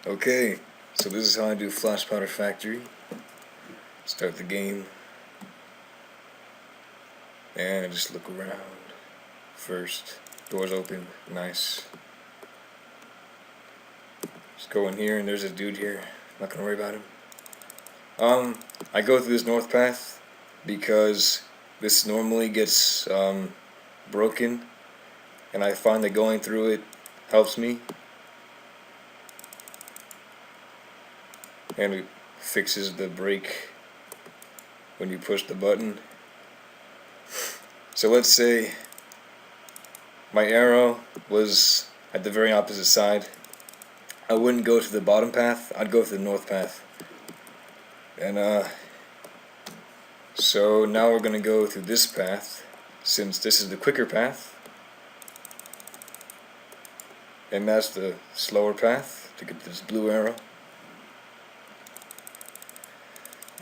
Okay, so this is how I do Flash Powder Factory. Start the game, and I just look around. First, doors open, nice. Just go in here, and there's a dude here. Not gonna worry about him. I go through this north path because this normally gets broken, and I find that going through it helps me, and it fixes the brake when you push the button. So let's say my arrow was at the very opposite side. I wouldn't go to the bottom path, I'd go to the north path. And so now we're gonna go through this path, since this is the quicker path, and that's the slower path to get this blue arrow.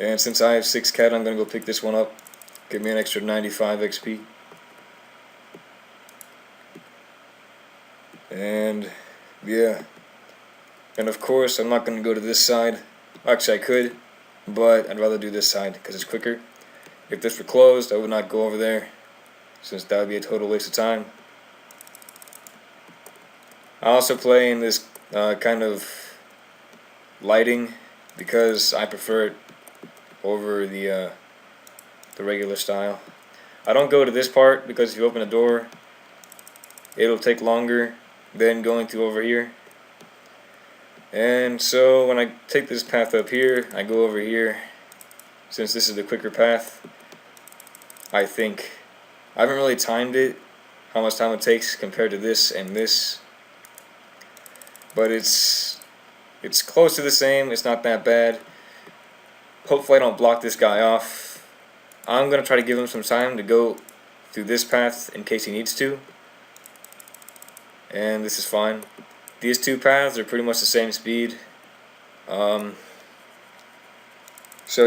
And since I have 6 cat, I'm gonna go pick this one up, give me an extra 95 XP. And yeah, and of course I'm not gonna go to this side. Actually I could, but I'd rather do this side because it's quicker. If this were closed, I would not go over there, since that would be a total waste of time. I also play in this kind of lighting because I prefer it over the regular style. I don't go to this part because if you open a door, it'll take longer than going through over here. And so when I take this path up here, I go over here. Since this is the quicker path, I think I haven't really timed it, how much time it takes compared to this and this, but it's close to the same. It's not that bad. Hopefully I don't block this guy off. I'm gonna try to give him some time to go through this path in case he needs to, and this is fine. These two paths are pretty much the same speed. So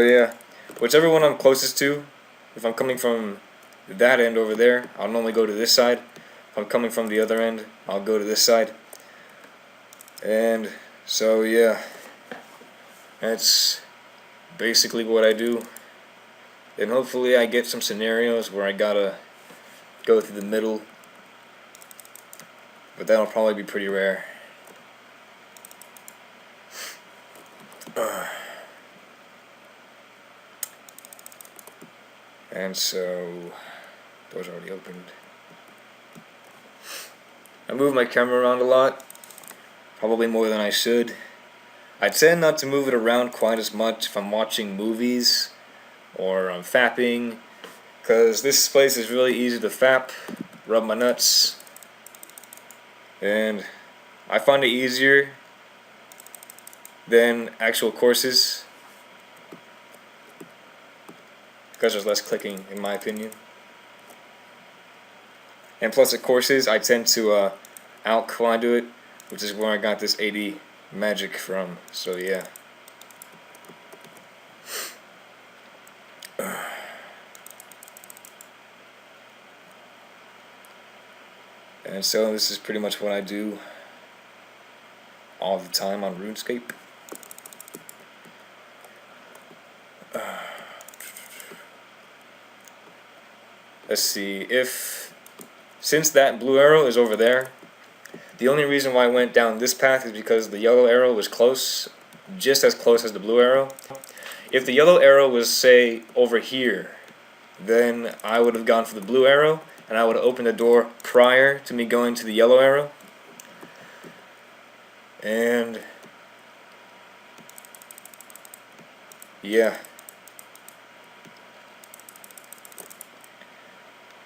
yeah, whichever one I'm closest to, if I'm coming from that end over there, I'll normally go to this side. If I'm coming from the other end, I'll go to this side. And so yeah, that's basically what I do. And hopefully I get some scenarios where I gotta go through the middle, but that'll probably be pretty rare. And so, doors already opened. I move my camera around a lot, probably more than I should. I tend not to move it around quite as much if I'm watching movies or I'm fapping, because this place is really easy to fap, rub my nuts, and I find it easier than actual courses because there's less clicking, in my opinion. And plus at courses I tend to alch when I do it, which is where I got this 80 magic from. So yeah. And so this is pretty much what I do all the time on RuneScape. Let's see, since that blue arrow is over there, the only reason why I went down this path is because the yellow arrow was close, just as close as the blue arrow. If the yellow arrow was, say, over here, then I would have gone for the blue arrow, and I would have opened the door prior to me going to the yellow arrow. And yeah,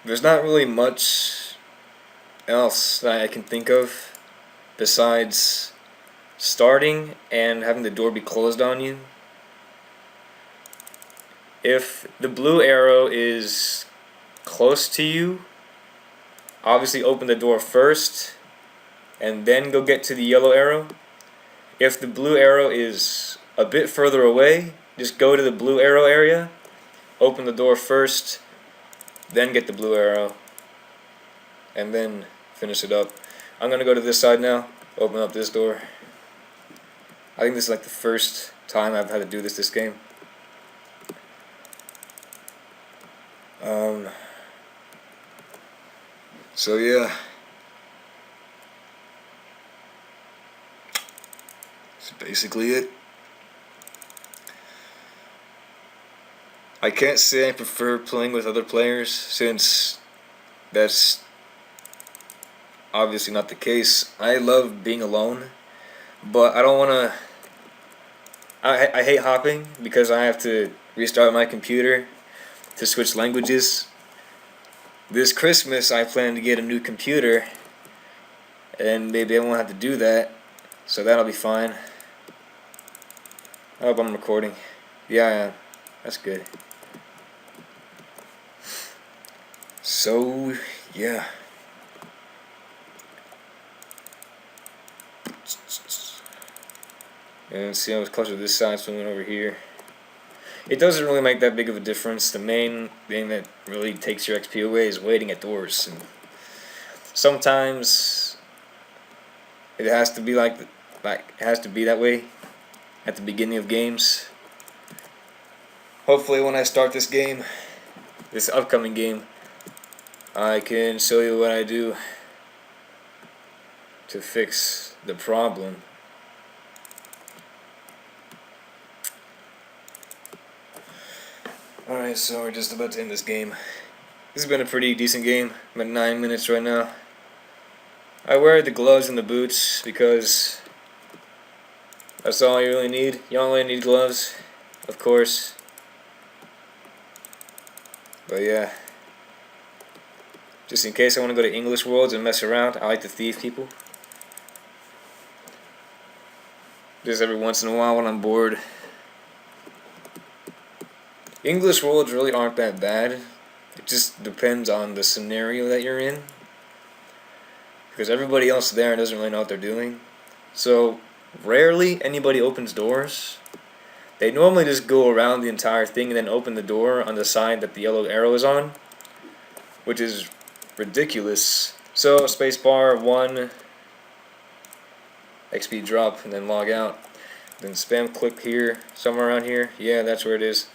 there's not really much else that I can think of besides starting and having the door be closed on you. If the blue arrow is close to you, obviously open the door first and then go get to the yellow arrow. If the blue arrow is a bit further away, just go to the blue arrow area, open the door first, then get the blue arrow, and then finish it up. I'm gonna go to this side now, open up this door. I think this is like the first time I've had to do this game. So yeah. That's basically it. I can't say I prefer playing with other players, since that's obviously not the case. I love being alone, but I don't want to. I hate hopping because I have to restart my computer to switch languages. This Christmas I plan to get a new computer, and maybe I won't have to do that, so that'll be fine. I hope I'm recording. Yeah, I am. That's good. So, yeah. And see, I was closer to this side, so I went over here. It doesn't really make that big of a difference. The main thing that really takes your XP away is waiting at doors. And sometimes it has to be like it has to be that way at the beginning of games. Hopefully, when I start this game, this upcoming game, I can show you what I do to fix the problem. Alright, so we're just about to end this game. This has been a pretty decent game. I'm at 9 minutes right now. I wear the gloves and the boots because that's all you really need. You only need gloves, of course. But yeah. Just in case I want to go to English Worlds and mess around, I like to thieve people. Just every once in a while when I'm bored. English Worlds really aren't that bad. It just depends on the scenario that you're in. Because everybody else there doesn't really know what they're doing. So, rarely anybody opens doors. They normally just go around the entire thing and then open the door on the side that the yellow arrow is on. Which is ridiculous. So, spacebar 1, XP drop, and then log out. Then spam click here, somewhere around here. Yeah, that's where it is.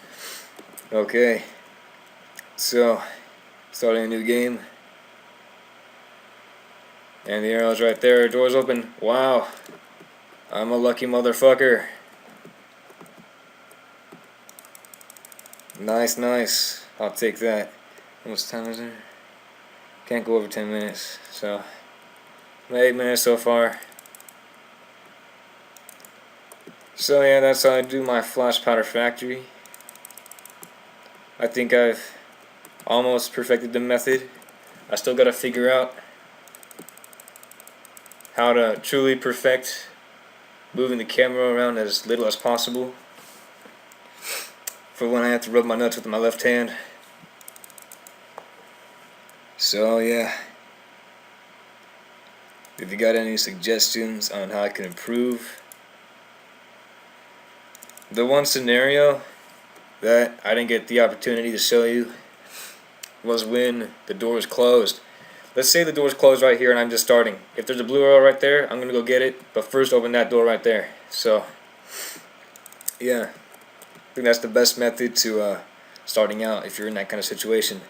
Okay, so starting a new game, and the arrow's right there. Doors open. Wow, I'm a lucky motherfucker. Nice, nice. I'll take that. How much time is there? Can't go over 10 minutes, so 8 minutes so far. So yeah, that's how I do my flash powder factory. I think I've almost perfected the method. I still gotta figure out how to truly perfect moving the camera around as little as possible for when I have to rub my nuts with my left hand. So yeah, if you got any suggestions on how I can improve, the one scenario that I didn't get the opportunity to show you was when the door is closed. Let's say the door is closed right here and I'm just starting. If there's a blue arrow right there, I'm gonna go get it, but first open that door right there. So yeah, I think that's the best method to starting out if you're in that kind of situation.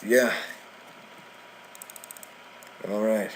Yeah. Alright.